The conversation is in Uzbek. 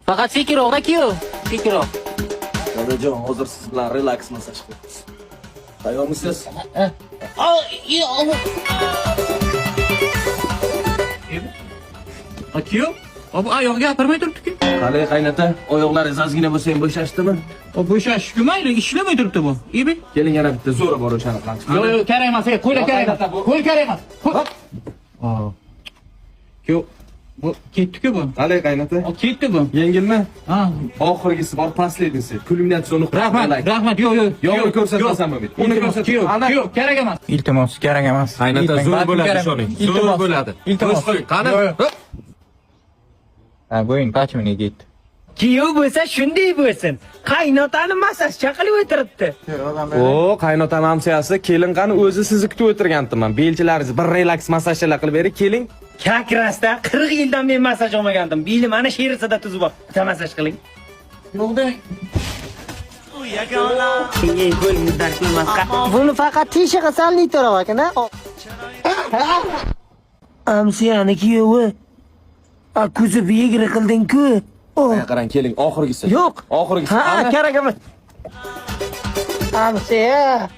Faqat sekinroq aka-ku. Sekinroq. Dadajon, hozir siz bilan relaks masaj qilamiz. Tayyormisiz? Aka-ku. Bu oyog'iga gapirmay turibdi-ku. Qani qaynota, oyoqlaringiz ozgina bo'lsa ham bo'shashdimi? O bo'shashku mayli, ishlamay turibdi bu. Ibi. Keling, yana bitta zo'ra bor o'shani qilamiz. Yo'q, kerak emas, qo'yla kerak emas. Qo'y kerak emas. Ku, bu ketdi-ku bu. Qani qaynota? Ketdi bu. Yengilmi? Ha. Oxirgisi bor, pastlaydingiz. Kulminatsiyoni Rahmat, yo'q. Yo'qni ko'rsatmasam bo'lmaydi. Uni ko'rsatib. Yo'q, kerak emas. Iltimos, kerak emas. Qaynota zo'r bo'ladi ishoning. Zo'r bo'ladi. Iltimos. Qani? Ha, bo'yin pachminiga ketdi. Kuyov bo'lsa shunday bo'lsin. Qaynotani massajcha qilib o'tiribdi. O, qaynota mamsiyasi, keling qani o'zi sizni kutib o'tirgandim. Belchilaringizni bir relaks masajlar qilib bering, keling. Kakrasda 40 yildan men massaj olmagandim. Beli mana sherisida tuzib bor. Bitta massaj qiling. Buni faqat teshig'i salli turib ekan-a. Amsiyani kuyovi. Ko'zi begri qilding-ku. Qarang, keling, oxirgisi. Yo'q. Oxirgisi. Ha, kerak emas. Amsiya.